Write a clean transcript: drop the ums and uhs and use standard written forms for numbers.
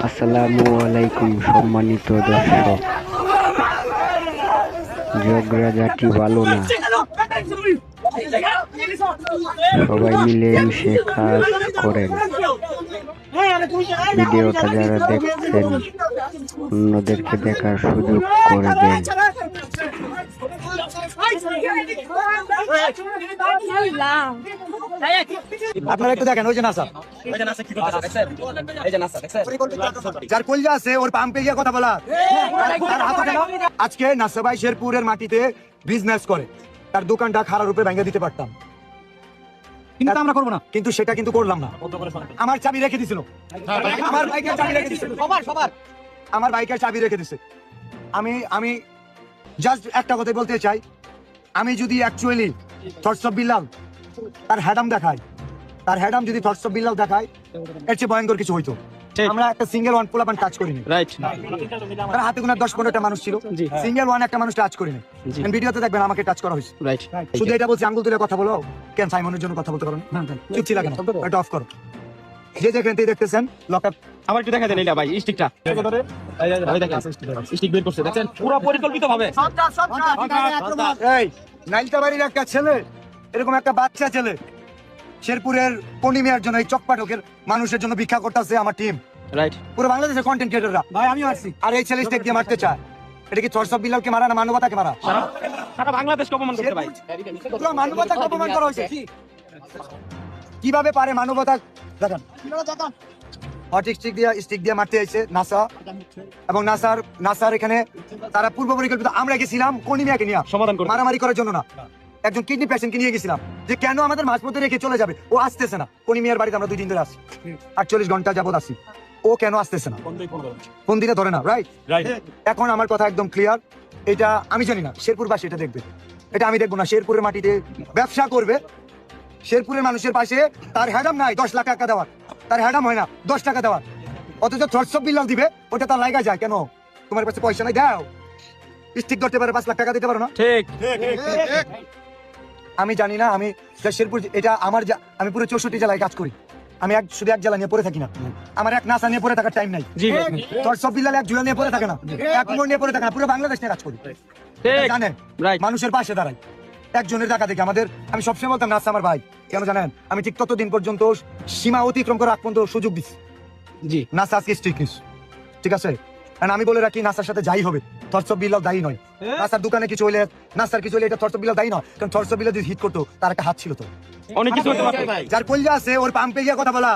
আসসালামু আলাইকুম সম্মানিত দর্শক। ঝগড়াঝাটি ভালো না, সবাই মিলে মিশে কাজ করেন। ভিডিওটা যারা দেখছেন অন্যদেরকে দেখার সুযোগ করে দেন। আপনারা একটু দেখেন, ওই যে নাসা, যার কলজা আছে ওর পাম্পে গিয়ে কথা বলা। আজকে নাসা ভাই শেরপুরের মাটিতে বিজনেস করে, তার দোকানটা খারাপ রূপে ভেঙে দিতে পারতাম, কিন্তু আমরা করবো না। কিন্তু সেটা কিন্তু করলাম না। আমার চাবি রেখে দিছিল, আমার বাইকের চাবি রেখে দিছিল, আমার বাইকের চাবি রেখে দিছে। আমি জাস্ট একটা কথা বলতে চাই, আমি যদি অ্যাকচুয়ালি থটস অফ বিল্লাল তার হ্যাডাম দেখায়, তার হ্যাডাম যদি থটস অফ বিল্লাল দেখায়, এর চেয়ে ভয়ঙ্কর কিছু হইতো। আমরা একটা সিঙ্গেল ওয়ান পোলাপান টাচ করিনি, রাইট? তার হাতে গোনা 10-15টা মানুষ ছিল, সিঙ্গেল ওয়ান একটা মানুষ টাচ করিনি। ভিডিওতে দেখবেন আমাকে টাচ করা হয়েছে, রাইট? শুধু এটা বলছি, আঙ্গুল তুলে কথা বলো কেন? সাইমনের জন্য কথা বলতে পারো না? চুপ ছিল কেন? এটা অফ করো। যে যেখানে দেখতেছেন লকআপ, আবার একটু দেখা দেন এটা ভাই, স্টিকটা স্টিক বের করছে, দেখেন পুরো পরিকল্পিতভাবে। এই নাইলতা বাড়ির একটা ছেলে, এরকম একটা বাচ্চা ছেলে শেরপুরের পূর্ণিমার জন্য, এই চকপাটকের মানুষের জন্য ভিক্ষা করতেছে আমার টিম, রাইট? পুরো বাংলাদেশের কন্টেন্ট ক্রিয়েটররা। ভাই আমিও আসছি, আর এই ছেলে স্টেক দিয়ে মারতে চায়। এটা কি থটস অফ বিল্লালকে মারা না মানবতাকে মারা? সারা বাংলাদেশকে অপমান করতে ভাই, পুরো মানবতাকে অপমান করা হয়েছে। কিভাবে পারে মানবতা? দেখেন স্টিক দিয়ে মারতে আইছে নাসা, এবং নাসার এখানে তারা পূর্ব পরিকল্পিত। আমরা গেছিলাম কর্নিমিয়াকে নিয়ে সমাধান করতে, মারামারি করার জন্য না, একজন কিডনি পেশেন্টকে নিয়ে গেছিলাম যে কেন আমাদের মাঝপথে রেখে চলে যাবে। ও আসতেছে না, কর্নিমিয়ার বাড়িতে আমরা 2 দিন ধরে আসি, 48 ঘন্টা যাবত আসি, ও কেন আসতেছে না? কোন দিনে ধরে না, রাইট? এখন আমার কথা একদম ক্লিয়ার, এটা আমি জানি না, শেরপুরবাসী এটা দেখবে, এটা আমি দেখবো না। শেরপুরের মাটিতে ব্যবসা করবে, শেরপুরের মানুষের পাশে তার হ্যাডাম নাই 10 লাখ টাকা দেওয়ার, তার হ্যাডাম হয় না 10 টাকা দেওয়ার, অথচ থটস অফ বিল্লাল দিবে, ওটা তার লাইগা যায়। কেন? তোমার কাছে পয়সা নাই, দাও। স্টিক ধরতে পারে, 5 লাখ টাকা দিতে পারো না? ঠিক। আমি জানি না, আমি শেরপুর, এটা আমার, আমি পুরো 64 জেলায় কাজ করি, আমি শুধু এক জেলা নিয়ে পড়ে থাকি না। আমার এক নাসা নিয়ে পড়ে থাকার টাইম নাই, থটস অফ বিল্লাল এক জুয়েল নিয়ে পড়ে থাকে না, এক মোড় নিয়ে পড়ে থাকে না, পুরো বাংলাদেশ নিয়ে কাজ করি, জানেন? মানুষের পাশে দাঁড়াই, একজনের টাকা থেকে আমাদের। আমি সবসময় বলতাম নাসা আমার ভাই, কেন জানেন? আমি ঠিক ততদিন পর্যন্ত সীমা অতিক্রম করার আগ পর্যন্ত সুযোগ দিচ্ছি। জি, নাসা আজকে স্ট্রিকনেস, ঠিক আছে? আর আমি বলে রাখি, নাসার সাথে যাই হবে, থটস অফ বিল্লাল দায়ী নয়। নাসার দোকানে কিছু হইলে, নাসার কিছু হইলে, এটা থটস অফ বিল্লাল দায়ী নয়, কারণ থটস অফ বিল্লাল যদি হিট করতো, তার একটা হাত ছিল তো, অনেক কিছু হতে পারে। যার কলজা আছে ওর পাম্পে গিয়ে কথা বলা।